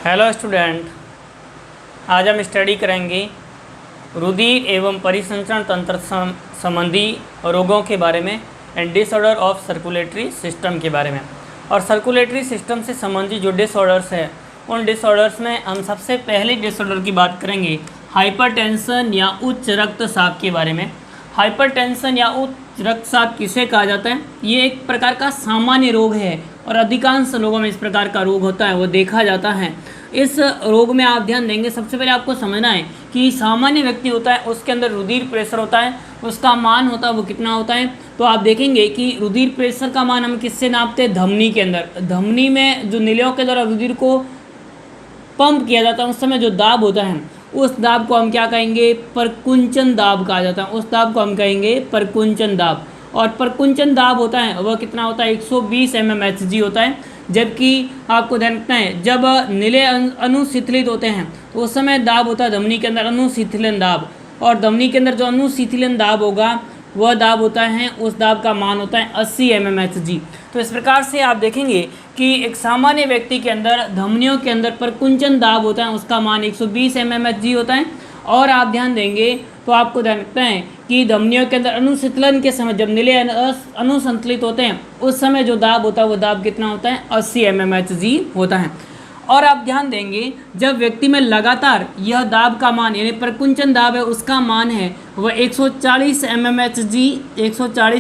Hello student, आज हम study करेंगे रुधिर एवं परिसंचरण तंत्र संबंधी रोगों के बारे में and disorder of circulatory system के बारे में। और सर्कुलेटरी सिस्टम से संबंधित जो डिसऑर्डर्स है उन डिसऑर्डर्स में हम सबसे पहले डिसऑर्डर की बात करेंगे हाइपरटेंशन या उच्च रक्तचाप के बारे में। हाइपरटेंशन या उच्च रक्तचाप किसे कहा जाता है? ये एक प्रकार का सामान्य रोग है और अधिकांश लोगों में इस प्रकार का रोग होता है, वो देखा जाता है। इस रोग में आप ध्यान देंगे, सबसे पहले आपको समझना है कि सामान्य व्यक्ति होता है उसके अंदर रुधिर प्रेशर होता है, उसका मान होता है वो कितना होता है। तो आप देखेंगे कि रुधिर प्रेशर का मान हम किससे नापते हैं? धमनी के अंदर। धमनी में जो निलियों के द्वारा रुधिर को पंप किया जाता है उस समय जो दाब होता है उस दाब को हम क्या कहेंगे? परकुंचन दाब कहा जाता है। उस दाब को हम कहेंगे परकुंचन दाब। और परकुंचन दाब होता है वह कितना होता है? 120 mmHg होता है। जबकि आपको ध्यान रखना है जब निले अनुशीतलित होते हैं तो उस समय दाब होता है धमनी के अंदर अनुशीतलन दाब, और धमनी के अंदर जो अनुशीतलन दाब होगा वह दाब होता है, उस दाब का मान होता है 80 mmHg। तो इस प्रकार से आप देखेंगे कि एक सामान्य व्यक्ति के अंदर धमनियों के अंदर परकुंचन दाब होता है, उसका मान 120 mmHg होता है। और आप ध्यान देंगे तो आपको ध्यान रखना है कि धमनियों के अंदर अनुशीतलन के समय जब नीले अनुसंतुलित होते हैं उस समय जो दाब होता है वो दाब कितना होता है? 80 mmHg होता है। और आप ध्यान देंगे जब व्यक्ति में लगातार यह दाब का मान यानी परकुंचन दाब है उसका मान है वह 140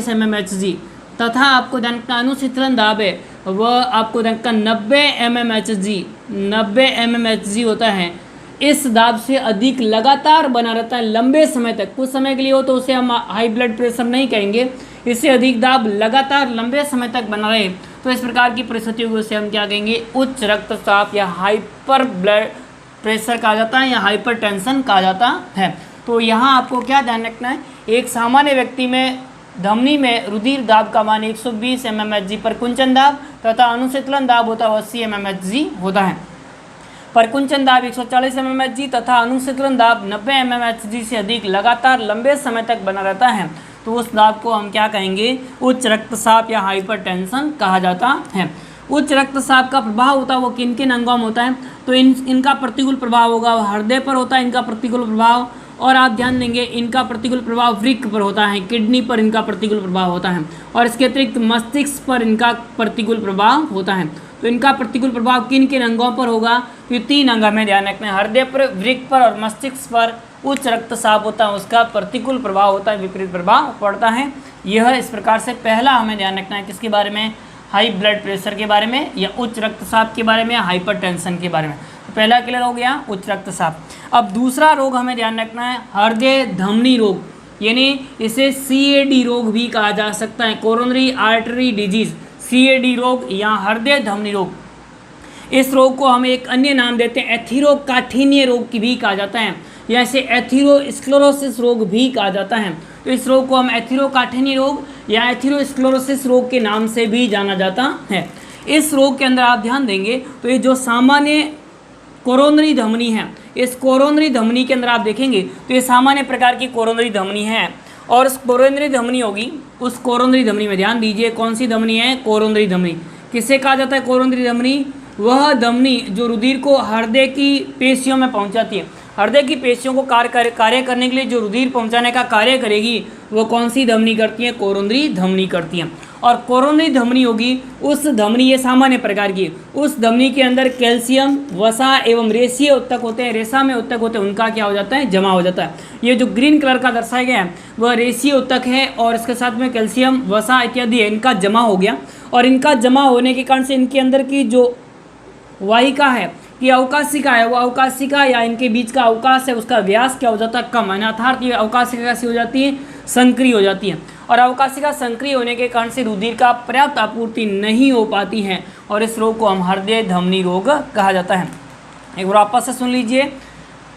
mmHg तथा आपको ध्यान रखना अनुशीतलन दाब है वह आपको ध्यान रखना 90 mmHg होता है। इस दाब से अधिक लगातार बना रहता है लंबे समय तक। कुछ समय के लिए हो तो उसे हम हाई ब्लड प्रेशर नहीं कहेंगे, इससे अधिक दाब लगातार लंबे समय तक बना रहे तो इस प्रकार की परिस्थितियों को उसे हम क्या कहेंगे? उच्च रक्तचाप या हाइपर ब्लड प्रेशर कहा जाता है या हाइपरटेंशन कहा जाता है। तो यहाँ आपको क्या ध्यान रखना है, एक सामान्य व्यक्ति में धमनी में रुधिर दाब का मान 120 mmHg परकुंचन दाब तथा अनुशीतलन दाब होता है 80 mmHg होता है। परकुंचन दाब 140 mmHg तथा अनुशीतलन दाब 90 mmHg से अधिक लगातार लंबे समय तक बना रहता है तो उस दाब को हम क्या कहेंगे? उच्च रक्तचाप या हाइपरटेंशन कहा जाता है। उच्च रक्तचाप का प्रभाव होता है वो किन किन अंगों में होता है? तो इनका प्रतिकूल प्रभाव होगा हृदय पर होता है इनका प्रतिकूल प्रभाव, और आप ध्यान देंगे इनका प्रतिकूल प्रभाव वृक्क पर होता है, किडनी पर इनका प्रतिकूल प्रभाव होता है, और इसके अतिरिक्त मस्तिष्क पर इनका प्रतिकूल प्रभाव होता है। तो इनका प्रतिकूल प्रभाव किन किन अंगों पर होगा? तो ये 3 अंग हमें ध्यान रखना है, हृदय पर, वृक्क पर और मस्तिष्क पर उच्च रक्तचाप होता है उसका प्रतिकूल प्रभाव होता है, विपरीत प्रभाव पड़ता है। यह इस प्रकार से पहला हमें ध्यान रखना है किसके बारे में? हाई ब्लड प्रेशर के बारे में या उच्च रक्तचाप के बारे में या हाइपरटेंशन के बारे में। तो पहला क्लियर हो गया उच्च रक्तचाप। अब दूसरा रोग हमें ध्यान रखना है हृदय धमनी रोग, यानी इसे CAD रोग भी कहा जा सकता है, कोरोनरी आर्टरी डिजीज, CAD रोग या हृदय धमनी रोग। इस रोग को हम एक अन्य नाम देते हैं एथीरोकाठिन्य रोग की भी कहा जाता है, या इसे एथीरोस्क्लेरोसिस रोग भी कहा जाता है। तो इस रोग को हम एथीरोकाठिन्य रोग या एथीरोस्क्लेरोसिस रोग के नाम से भी जाना जाता है। इस रोग के अंदर आप ध्यान देंगे तो ये जो सामान्य कोरोनरी धमनी है, इस कोरोनरी धमनी के अंदर आप देखेंगे तो ये सामान्य प्रकार की कोरोनरी धमनी है, और उस कोरोनरी धमनी होगी, उस कोरोनरी धमनी में ध्यान दीजिए कौन सी धमनी है? कोरोनरी धमनी। किसे कहा जाता है कोरोनरी धमनी? वह धमनी जो रुधिर को हृदय की पेशियों में पहुंचाती है। हृदय की पेशियों को कार्य करने के लिए जो रुधिर पहुंचाने का कार्य करेगी वो कौन सी धमनी करती है? कोरोनरी धमनी करती है। और कोरोनरी धमनी होगी उस धमनी, ये सामान्य प्रकार की, उस धमनी के अंदर कैल्शियम, वसा एवं रेशीय उत्तक होते हैं, रेशा में उत्तक होते हैं, उनका क्या हो जाता है? जमा हो जाता है। ये जो ग्रीन कलर का दर्शाया गया है वह रेशीय उत्तक है और इसके साथ में कैल्शियम, वसा इत्यादि है, इनका जमा हो गया। और इनका जमा होने के कारण से इनके अंदर की जो वाहिका है कि अवकाशिका है, वो अवकाशिका या इनके बीच का अवकाश है उसका व्यास क्या हो जाता है? कम है। अर्थात ये अवकाशिका कैसी हो जाती है? संक्रिय हो जाती है, और अवकाशिका संक्रिय होने के कारण से रुधिर का पर्याप्त आपूर्ति नहीं हो पाती है और इस रोग को हम हृदय धमनी रोग कहा जाता है। एक बार वापस से सुन लीजिए,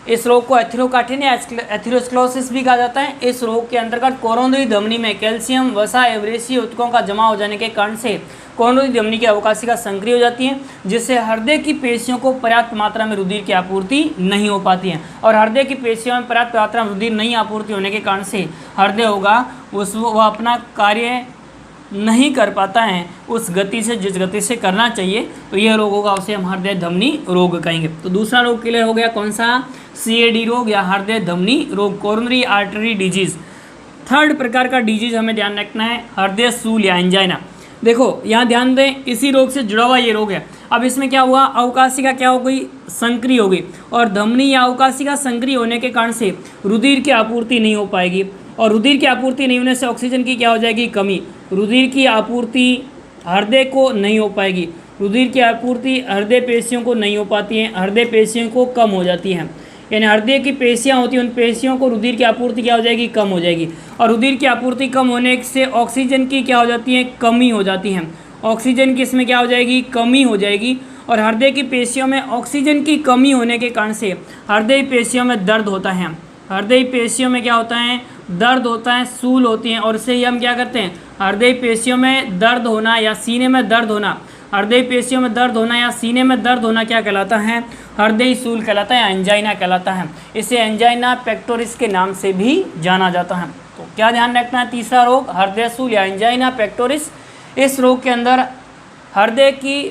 इस रोग को एथीरोकाठिन्य या एथीरोस्क्लेरोसिस भी कहा जाता है। इस रोग के अंतर्गत कोरोनरी धमनी में कैल्शियम, वसा एवं रेशीय उत्तकों का जमा हो जाने के कारण से कोरोनरी धमनी की अवकाशिका संक्रिय हो जाती है, जिससे हृदय की पेशियों को पर्याप्त मात्रा में रुधिर की आपूर्ति नहीं हो पाती है, और हृदय की पेशियों में पर्याप्त मात्रा में रुधिर नहीं आपूर्ति होने के कारण से हृदय होगा वह अपना कार्य नहीं कर पाता है उस गति से जिस गति से करना चाहिए, तो यह रोग होगा, उसे हम हृदय धमनी रोग कहेंगे। तो दूसरा रोग क्लियर हो गया, कौन सा? CAD रोग या हृदय धमनी रोग, कोरोनरी आर्टरी डिजीज। थर्ड प्रकार का डिजीज हमें ध्यान रखना है, हृदय सूल या एंजाइना। देखो यहाँ ध्यान दें, इसी रोग से जुड़ा हुआ ये रोग है। अब इसमें क्या हुआ, अवकाशिका क्या हो गई? संक्रिय हो गई, और धमनी या अवकाशिका संक्रिय होने के कारण से रुधिर की आपूर्ति नहीं हो पाएगी, और रुधिर की आपूर्ति नहीं होने से ऑक्सीजन की क्या हो जाएगी? कमी। रुधिर की आपूर्ति हृदय को नहीं हो पाएगी, रुधिर की आपूर्ति हृदय पेशियों को नहीं हो पाती है, हृदय पेशियों को कम हो जाती हैं, यानी हृदय की पेशियाँ होती हैं, उन पेशियों को रुधिर की आपूर्ति क्या हो जाएगी? कम हो जाएगी, और रुधिर की आपूर्ति कम होने से ऑक्सीजन की क्या हो जाती है? कमी हो जाती है। ऑक्सीजन की इसमें क्या हो जाएगी? कमी हो जाएगी, और हृदय की पेशियों में ऑक्सीजन की कमी होने के कारण से हृदय पेशियों में दर्द होता है। हृदय पेशियों में क्या होता है? दर्द होता है, सूल होती हैं, और इससे ही हम क्या करते हैं? हृदय पेशियों में दर्द होना या सीने में दर्द होना, हृदय पेशियों में दर्द होना या सीने में दर्द होना क्या कहलाता है? हृदय सूल कहलाता है, एंजाइना कहलाता है। इसे एंजाइना पेक्टोरिस के नाम से भी जाना जाता है। तो क्या ध्यान रखना है? तीसरा रोग हृदय सूल या एंजाइना पेक्टोरिस। इस रोग के अंदर हृदय की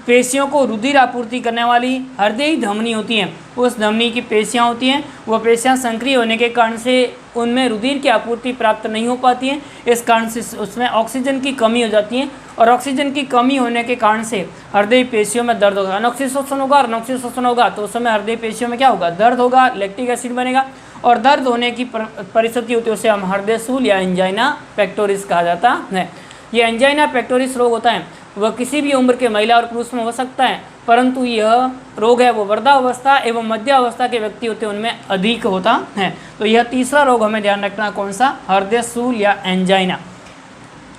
पेशियों को रुधिर आपूर्ति करने वाली हृदय धमनी होती हैं, उस धमनी की पेशियाँ होती हैं, वह पेशियाँ संक्रिय होने के कारण से उनमें रुधिर की आपूर्ति प्राप्त नहीं हो पाती है, इस कारण से उसमें ऑक्सीजन की कमी हो जाती है, और ऑक्सीजन की कमी होने के कारण से हृदय पेशियों में दर्द होगा। अनॉक्सिजन शोषण होगा, अनॉक्सिजन शोषण होगा तो उस समय हृदय पेशियों में क्या होगा? दर्द होगा, लैक्टिक एसिड बनेगा, और दर्द होने की परिस्थिति होती है, उसे हम हृदय सूल या एंजाइना पेक्टोरिस कहा जाता है। ये एंजाइना पेक्टोरिस रोग होता है, वह किसी भी उम्र के महिला और पुरुष में हो सकता है, परंतु यह रोग है वो वृद्धावस्था एवं मध्यावस्था के व्यक्ति होते हैं उनमें अधिक होता है। तो यह तीसरा रोग हमें ध्यान रखना, कौन सा? हृदय सूल या एंजाइना।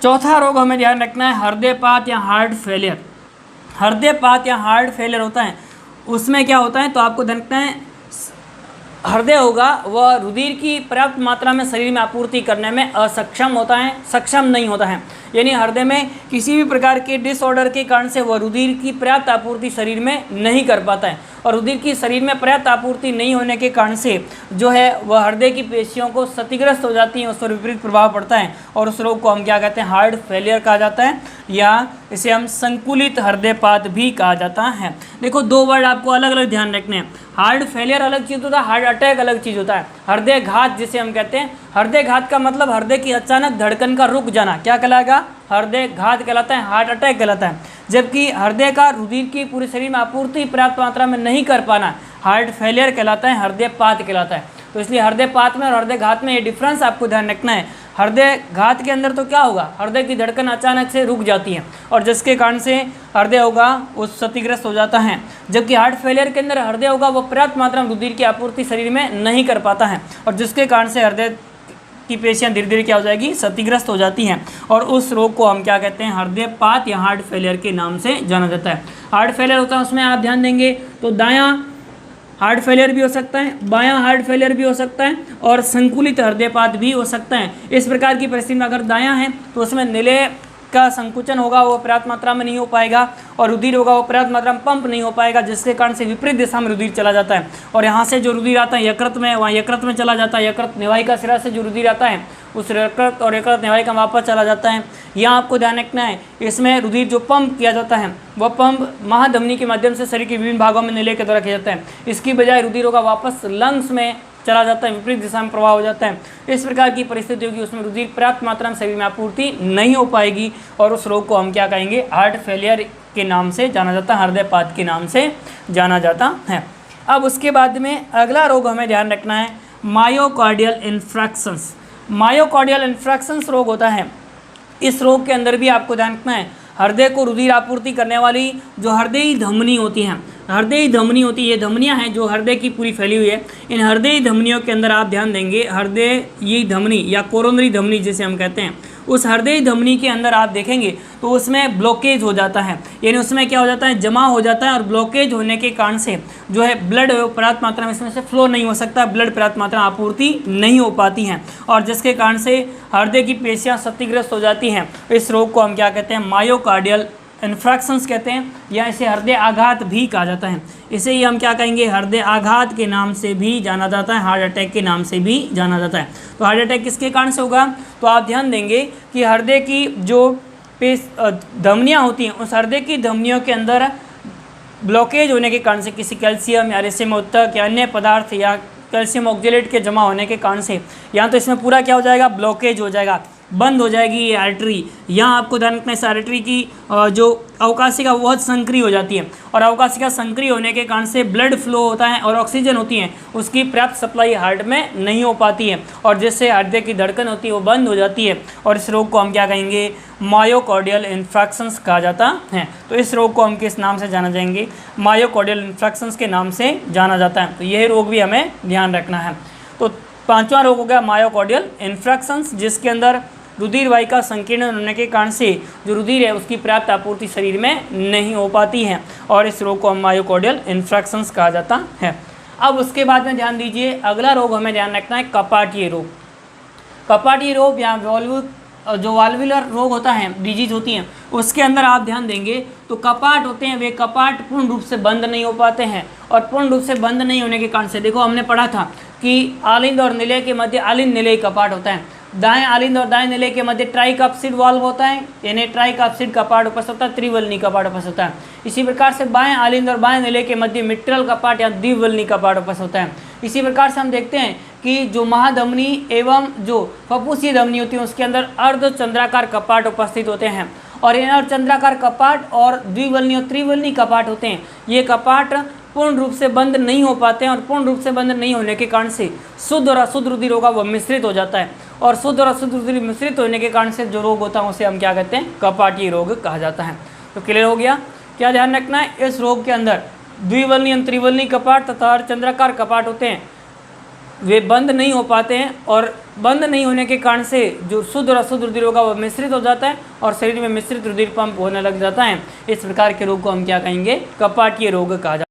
चौथा रोग हमें ध्यान रखना है हृदयपात या हार्ट फेलियर। हृदयपात या हार्ट फेलियर होता है, उसमें क्या होता है? तो आपको ध्यान रखना है, हृदय होगा वह रुधिर की पर्याप्त मात्रा में शरीर में आपूर्ति करने में असक्षम होता है, सक्षम नहीं होता है, यानी हृदय में किसी भी प्रकार के डिसऑर्डर के कारण से वह रुधिर की पर्याप्त आपूर्ति शरीर में नहीं कर पाता है, और रुधिर की शरीर में पर्याप्त आपूर्ति नहीं होने के कारण से जो है वह हृदय की पेशियों को क्षतिग्रस्त हो जाती हैं, उस पर विपरीत प्रभाव पड़ता है, और उस रोग को हम क्या कहते हैं? हार्ट फेलियर कहा जाता है, या इसे हम संकुलित हृदयपात भी कहा जाता है। देखो, दो वर्ड आपको अलग अलग ध्यान रखने हैं। हार्ट फेलियर अलग चीज़ होता है, हार्ट अटैक अलग चीज़ होता है। हृदय घात जिसे हम कहते हैं, हृदय घात का मतलब हृदय की अचानक धड़कन का रुक जाना क्या कहलाएगा? हृदय घात कहलाता है, हार्ट अटैक कहलाता है। जबकि हृदय का रुधिर की पूरे शरीर में आपूर्ति पर्याप्त मात्रा में नहीं कर पाना हार्ट फेलियर कहलाता है, हृदयपात कहलाता है। तो इसलिए हृदयपात में और हृदय घात में ये डिफरेंस आपको ध्यान रखना है। हृदय घात के अंदर तो क्या होगा? हृदय की धड़कन अचानक से रुक जाती है, और जिसके कारण से हृदय होगा वो क्षतिग्रस्त हो जाता है। जबकि हार्ट फेलियर के अंदर हृदय होगा वो पर्याप्त मात्रा में रुधिर की आपूर्ति शरीर में नहीं कर पाता है, और जिसके कारण से हृदय की पेशियाँ धीरे धीरे क्या हो जाएगी? क्षतिग्रस्त हो जाती हैं, और उस रोग को हम क्या कहते हैं? हृदयपात या हार्ट फेलियर के नाम से जाना जाता है। हार्ट फेलियर होता है, उसमें आप ध्यान देंगे तो दायां हार्ट फेलियर भी हो सकता है, बायां हार्ट फेलियर भी हो सकता है, और संकुलित हृदयपात भी हो सकता है। इस प्रकार की परिस्थिति में अगर दायां है तो उसमें नीले का संकुचन होगा वो पर्याप्त मात्रा में नहीं हो पाएगा, और रुधिर होगा वो पर्याप्त मात्रा में पंप नहीं हो पाएगा, जिसके कारण से विपरीत दिशा में रुधिर चला जाता है, और यहाँ से जो रुधिर आता है यकृत में, वहाँ यकृत में चला जाता है। यकृत निवाहिका शिरा से जो रुधिर आता है उस यकृत और यकृत निवाहिका वापस चला जाता है। यहाँ आपको ध्यान रखना है, इसमें रुधिर जो पंप किया जाता है वह पंप महाधमनी के माध्यम से शरीर के विभिन्न भागों में नीले के द्वारा किया जाता है। इसकी बजाय रुधिर होगा वापस लंग्स में चला जाता है, विपरीत दिशा में प्रवाह हो जाता है। इस प्रकार की परिस्थिति होगी, उसमें रुधिर पर्याप्त मात्रा में शरीर में आपूर्ति नहीं हो पाएगी, और उस रोग को हम क्या कहेंगे? हार्ट फेलियर के नाम से जाना जाता है, हृदयपात के नाम से जाना जाता है। अब उसके बाद में अगला रोग हमें ध्यान रखना है मायोकार्डियल इन्फ्रैक्शंस। मायोकार्डियल इन्फ्रैक्शंस रोग होता है, इस रोग के अंदर भी आपको ध्यान रखना है हृदय को रुधिर आपूर्ति करने वाली जो हृदय धमनी होती हैं, हृदय धमनी होती है, ये धमनियां हैं जो हृदय की पूरी फैली हुई है। इन हृदय धमनियों के अंदर आप ध्यान देंगे हृदय ये धमनी या कोरोनरी धमनी जिसे हम कहते हैं, उस हृदय धमनी के अंदर आप देखेंगे तो उसमें ब्लॉकेज हो जाता है, यानी उसमें क्या हो जाता है? जमा हो जाता है, और ब्लॉकेज होने के कारण से जो है ब्लड पर्याप्त मात्रा में इसमें से फ्लो नहीं हो सकता, ब्लड पर्याप्त मात्रा आपूर्ति नहीं हो पाती हैं, और जिसके कारण से हृदय की पेशियाँ क्षतिग्रस्त हो जाती हैं। इस रोग को हम क्या कहते हैं? मायोकार्डियल इन्फ्रैक्शंस कहते हैं, या इसे हृदय आघात भी कहा जाता है। इसे ही हम क्या कहेंगे, हृदय आघात के नाम से भी जाना जाता है, हार्ट अटैक के नाम से भी जाना जाता है। तो हार्ट अटैक किसके कारण से होगा, तो आप ध्यान देंगे कि हृदय की जो धमनियाँ होती हैं, उस हृदय की धमनियों के अंदर ब्लॉकेज होने के कारण से, किसी कैल्शियम या रेशम उत्तक या अन्य पदार्थ या कैल्शियम ऑक्जेलेट के जमा होने के कारण से, या तो इसमें पूरा क्या हो जाएगा, ब्लॉकेज हो जाएगा, बंद हो जाएगी ये आर्टरी। यहाँ आपको ध्यान रखना है, इस आर्टरी की जो अवकाशिका बहुत संक्रिय हो जाती है, और अवकाशिका संक्रिय होने के कारण से ब्लड फ्लो होता है और ऑक्सीजन होती है उसकी पर्याप्त सप्लाई हार्ट में नहीं हो पाती है, और जिससे हृदय की धड़कन होती है वो बंद हो जाती है, और इस रोग को हम क्या कहेंगे, मायोकार्डियल इन्फ्रैक्शंस कहा जाता है। तो इस रोग को हम किस नाम से जाना जाएंगे, मायोकार्डियल इन्फ्रैक्शंस के नाम से जाना जाता है। तो यह रोग भी हमें ध्यान रखना है। तो पांचवा रोग हो गया मायोकार्डियल इन्फ्रैक्शंस, जिसके अंदर रुधिर वाहिका संकीर्ण होने के कारण से जो रुधिर है उसकी पर्याप्त आपूर्ति शरीर में नहीं हो पाती है, और इस रोग को हम मायोकार्डियल इन्फ्रैक्शंस कहा जाता है। अब उसके बाद में ध्यान दीजिए, अगला रोग हमें ध्यान रखना है कपाटीय रोग। कपाटीय रोग या जो वाल्वुलर रोग होता है, डिजीज होती हैं, उसके अंदर आप ध्यान देंगे तो कपाट होते हैं, वे कपाट पूर्ण रूप से बंद नहीं हो पाते हैं, और पूर्ण रूप से बंद नहीं होने के कारण से, देखो हमने पढ़ा था कि आलिंद और निलय के मध्य आलिंद निलय कपाट होता है, दाएं आलिंद और दाएं निलय के मध्य ट्राइकप्सिड वाल्व होता है, यानी ट्राइकप्सिड कपाट उपस्थित होता है, त्रिवलनी कपाट उपस्थित होता है। इसी प्रकार से बाएं आलिंद और बाएं निलय के मध्य मिट्रल कपाट या द्विवलनी कपाट उपस्थित होता है। इसी प्रकार से हम देखते हैं कि जो महाधमनी एवं जो फफूसीय धमनी होती है उसके अंदर अर्धचंद्राकार कपाट उपस्थित होते हैं, और इन अर्धचंद्राकार कपाट और द्विवलनी और त्रिवलनी कपाट होते हैं, ये कपाट पूर्ण रूप से बंद नहीं हो पाते हैं, और पूर्ण रूप से बंद नहीं होने के कारण से शुद्ध और अशुद्ध रुधिर होगा वो मिश्रित हो जाता है, और शुद्ध और अशुद्ध रुधिर मिश्रित होने के कारण से जो रोग होता है उसे हम क्या कहते हैं, कपाटीय रोग कहा जाता है। तो क्लियर हो गया। क्या ध्यान रखना है, इस रोग के अंदर द्विवलनी और त्रिवलनी कपाट तथा अर्धचंद्राकार कपाट होते हैं, वे बंद नहीं हो पाते हैं, और बंद नहीं होने के कारण से जो शुद्ध और अशुद्ध रुधिर होगा वह मिश्रित हो जाता है, और शरीर में मिश्रित रुधिर पंप होने लग जाता है। इस प्रकार के रोग को हम क्या कहेंगे, कपाटीय रोग कहा जाता है।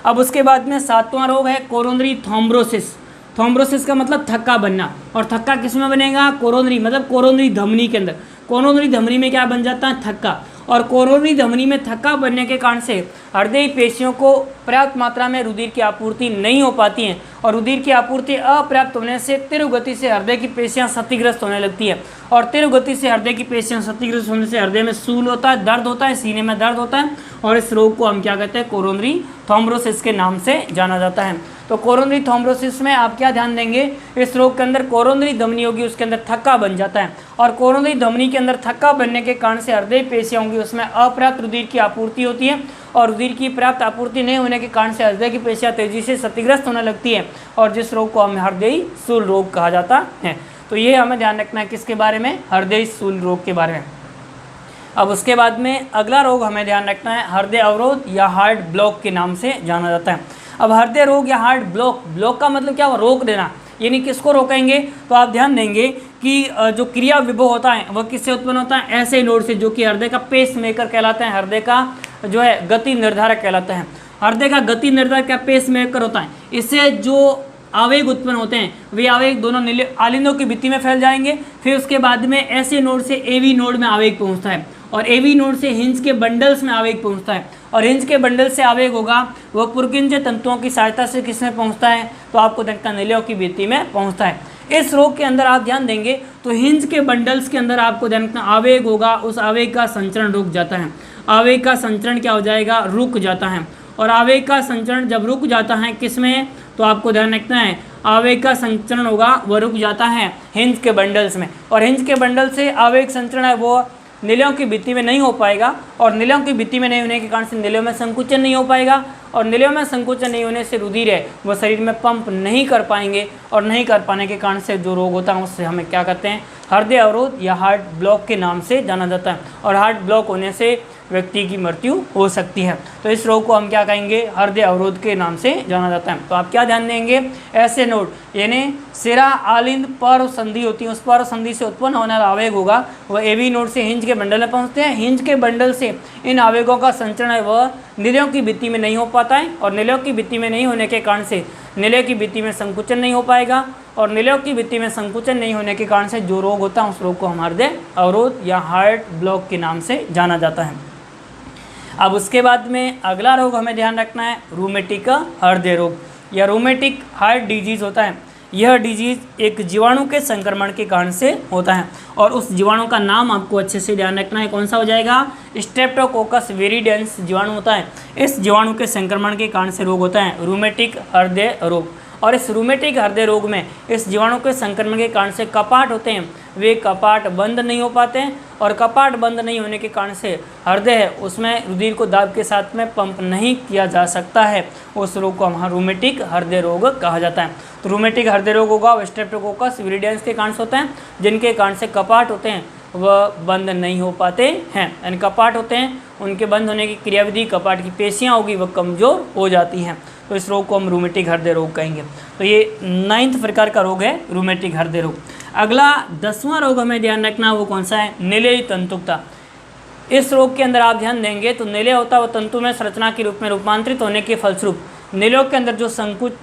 अब उसके बाद में सातवां रोग है कोरोनरी थ्रोम्बोसिस। थ्रोम्बोसिस का मतलब थक्का बनना, और थक्का किस में बनेगा, कोरोनरी मतलब कोरोनरी धमनी के अंदर। कोरोनरी धमनी में क्या बन जाता है, थक्का, और कोरोनरी धमनी में थक्का बनने के कारण से हृदय पेशियों को पर्याप्त मात्रा में रुधिर की आपूर्ति नहीं हो पाती है, और रुधिर की आपूर्ति अपर्याप्त होने से तीव्र गति से हृदय की पेशियां क्षतिग्रस्त होने लगती है, और तीव्र गति से हृदय की पेशियां क्षतिग्रस्त होने से हृदय में सूल होता है, दर्द होता है, सीने में दर्द होता है, और इस रोग को हम क्या कहते हैं, कोरोनरी थ्रोम्बोसिस के नाम से जाना जाता है। तो कोरोनरी थ्रोम्बोसिस में आप क्या ध्यान देंगे, इस रोग के अंदर कोरोनरी धमनी होगी, उसके अंदर थक्का बन जाता है, और कोरोनरी धमनी के अंदर थक्का बनने के कारण से हृदय पेशियां होंगी उसमें अपर्याप्त रुधिर की आपूर्ति होती है, और रुधिर की पर्याप्त आपूर्ति नहीं होने के कारण से हृदय की पेशियां तेजी से क्षतिग्रस्त होने लगती है, और जिस रोग को हम हृदय स्थूल रोग कहा जाता है। तो ये हमें ध्यान रखना है किसके बारे में, हृदय स्थूल रोग के बारे में। अब उसके बाद में अगला रोग हमें ध्यान रखना है हृदय अवरोध या हार्ट ब्लॉक के नाम से जाना जाता है। अब हृदय रोग या हार्ट ब्लॉक, ब्लॉक का मतलब क्या हुआ, रोक देना, यानी किसको रोकेंगे, तो आप ध्यान देंगे कि जो क्रिया विभव होता है वह किससे उत्पन्न होता है, ऐसे नोड से जो कि हृदय का पेस मेकर कहलाता है, हृदय का जो है गति निर्धारक कहलाता है। हृदय का गति निर्धारक क्या पेस मेकर होता है, इससे जो आवेग उत्पन्न होते हैं वे आवेग दोनों आलिंदों की भित्ति में फैल जाएंगे, फिर उसके बाद में ऐसे नोड से एवी नोड में आवेग पहुंचता है, और एवी नोड से हिंज के बंडल्स में आवेग पहुंचता है, और हिंज के बंडल से आवेग होगा वह पुरकिंज तंतुओं की सहायता से किसमें पहुंचता है, तो आपको देखना निलयों की भित्ति में पहुंचता है। इस रोग के अंदर आप ध्यान देंगे तो हिंज के बंडल्स के अंदर आपको ध्यान रखना आवेग होगा, उस आवेग का संचरण रुक जाता है, आवेग का संचरण क्या हो जाएगा, रुक जाता है, और आवेग का संचरण जब रुक जाता है किसमें, तो आपको ध्यान रखना है आवेग का संचरण होगा वह रुक जाता है हिंज के बंडल्स में, और हिंज के बंडल से आवेग संचरण है वो निलयों की भित्ति में नहीं हो पाएगा, और निलयों की भित्ति में नहीं होने के कारण से निलयों में संकुचन नहीं हो पाएगा, और निलयों में संकुचन नहीं होने से रुधिर है वह शरीर में पंप नहीं कर पाएंगे, और नहीं कर पाने के कारण से जो रोग होता है उससे हमें क्या कहते हैं, हृदय अवरोध या हार्ट ब्लॉक के नाम से जाना जाता है, और हार्ट ब्लॉक होने से व्यक्ति की मृत्यु हो सकती है। तो इस रोग को हम क्या कहेंगे, हृदय अवरोध के नाम से जाना जाता है। तो आप क्या ध्यान देंगे, ऐसे नोड यानी सिरा आलिंद पर्व संधि होती है, उस पर्व संधि से उत्पन्न होने वाला आवेग होगा वह एवी नोड से हिंज के बंडल में पहुंचते हैं, हिंज के बंडल से इन आवेगों का संचरण है वह निलयों की भित्ति में नहीं हो पाता है, और निलयों की भित्ति में नहीं होने के कारण से निलय की भित्ति में संकुचन नहीं हो पाएगा, और निलयों की भित्ति में संकुचन नहीं होने के कारण से जो रोग होता है उस रोग को हम हृदय अवरोध या हार्ट ब्लॉक के नाम से जाना जाता है। अब उसके बाद में अगला रोग हमें ध्यान रखना है रूमेटिक हृदय रोग या रूमेटिक हार्ट डिजीज़ होता है। यह डिजीज़ एक जीवाणु के संक्रमण के कारण से होता है और उस जीवाणु का नाम आपको अच्छे से ध्यान रखना है, कौन सा हो जाएगा, स्ट्रेप्टोकोकस विरिडेंस जीवाणु होता है। इस जीवाणु के संक्रमण के कारण से रोग होता है रूमेटिक हृदय रोग। और इस रूमेटिक हृदय रोग में इस जीवाणु के संक्रमण के कारण से कपाट होते हैं, वे कपाट बंद नहीं हो पाते हैं और कपाट बंद नहीं होने के कारण से हृदय है उसमें रुधिर को दाब के साथ में पंप नहीं किया जा सकता है। उस रोग को हमारा रूमेटिक हृदय रोग कहा जाता है। तो रूमेटिक हृदय रोग होगा स्ट्रेप्टोकोकस विरिडेंस के कारण से होता है, जिनके कारण से कपाट होते हैं वह बंद नहीं हो पाते हैं। यानी कपाट होते हैं, उनके बंद होने की क्रियाविधि कपाट की पेशियाँ होगी वह कमज़ोर हो जाती हैं, तो इस रोग को हम रूमेटिक हृदय रोग कहेंगे। तो ये 9th प्रकार का रोग है रूमेटिक हृदय रोग। अगला 10वां रोग हमें ध्यान रखना वो कौन सा है, निलेयी तंतुकता। इस रोग के अंदर आप ध्यान देंगे तो निलय होता है वो तंतु में संरचना के रूप में रूपांतरित होने के फलस्वरूप निलयों के अंदर जो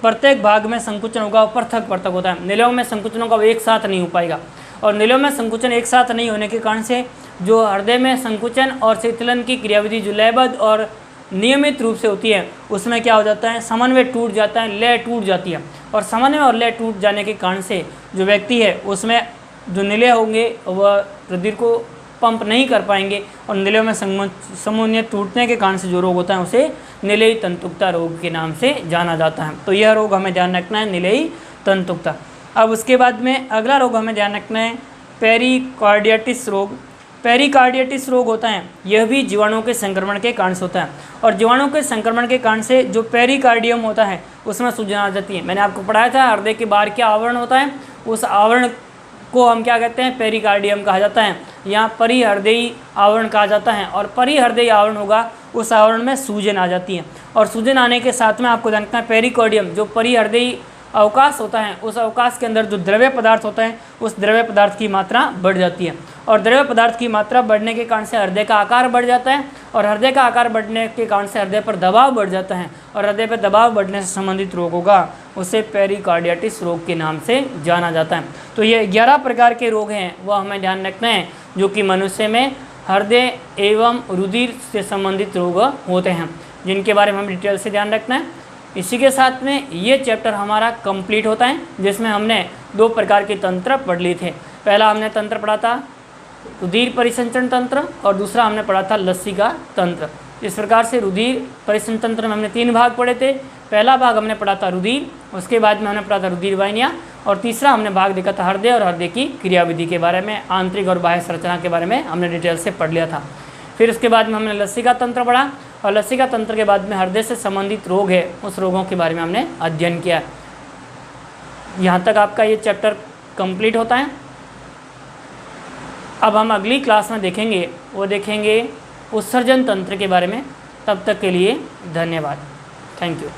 प्रत्येक भाग में संकुचन होगा वो पृथक पृथक होता है। निलयों में संकुचनों का एक साथ नहीं हो पाएगा और निलयों में संकुचन एक साथ नहीं होने के कारण से जो हृदय में संकुचन और शीतलन की क्रियाविधि जो लयबद्ध और नियमित रूप से होती है उसमें क्या हो जाता है, समन्वय टूट जाता है, लय टूट जाती है और समन्वय और लय टूट जाने के कारण से जो व्यक्ति है उसमें जो निलय होंगे वह रुधिर को पंप नहीं कर पाएंगे और निलयों में समन्वय टूटने के कारण से जो रोग होता है उसे निलेयी तंतुकता रोग के नाम से जाना जाता है। तो यह रोग हमें ध्यान रखना है, निलेयी तंतुकता। अब उसके बाद में अगला रोग हमें ध्यान रखना है पेरिकार्डिटिस रोग। पेरिकार्डिटिस रोग होता है यह भी जीवाणुओं के संक्रमण के कारण से होता है और जीवाणुओं के संक्रमण के कारण से जो पेरिकार्डियम होता है उसमें सूजन आ जाती है। मैंने आपको पढ़ाया था हृदय के बाहर क्या आवरण होता है, उस आवरण को हम क्या कहते हैं, पेरिकार्डियम कहा जाता है। यहाँ परिहृदयी आवरण कहा जाता है और परिहृदयी आवरण होगा उस आवरण में सूजन आ जाती है और सूजन आने के साथ में आपको जानना है पेरिकार्डियम जो परिहृदयी अवकाश होता है उस अवकाश के अंदर जो द्रव्य पदार्थ होता है उस द्रव्य पदार्थ की मात्रा बढ़ जाती है और द्रव्य पदार्थ की मात्रा बढ़ने के कारण से हृदय का आकार बढ़ जाता है और हृदय का आकार बढ़ने के कारण से हृदय पर दबाव बढ़ जाता है और हृदय पर दबाव बढ़ने से संबंधित रोग होगा उसे पेरिकार्डिटिस रोग के नाम से जाना जाता है। तो ये 11 प्रकार के रोग हैं वह हमें ध्यान रखना है जो कि मनुष्य में हृदय एवं रुधिर से संबंधित रोग होते हैं, जिनके बारे में हम डिटेल से ध्यान रखना है। इसी के साथ में ये चैप्टर हमारा कंप्लीट होता है जिसमें हमने 2 प्रकार के तंत्र पढ़ लिए थे। पहला हमने तंत्र पढ़ा था रुधिर परिसंचरण तंत्र और दूसरा हमने पढ़ा था लसिका तंत्र। इस प्रकार से रुधिर परिसंचरण तंत्र में हमने 3 भाग पढ़े थे। पहला भाग हमने पढ़ा था रुधिर, उसके बाद में हमने पढ़ा था रुधिर वाहिनियाँ और तीसरा हमने भाग देखा था हृदय और हृदय की क्रियाविधि के बारे में, आंतरिक और बाह्य संरचना के बारे में हमने डिटेल से पढ़ लिया था। फिर उसके बाद में हमने लसिका तंत्र पढ़ा और लसिका तंत्र के बाद में हृदय से संबंधित रोग है उस रोगों के बारे में हमने अध्ययन किया। यहाँ तक आपका ये चैप्टर कंप्लीट होता है। अब हम अगली क्लास में देखेंगे वो देखेंगे उत्सर्जन तंत्र के बारे में। तब तक के लिए धन्यवाद। Thank you.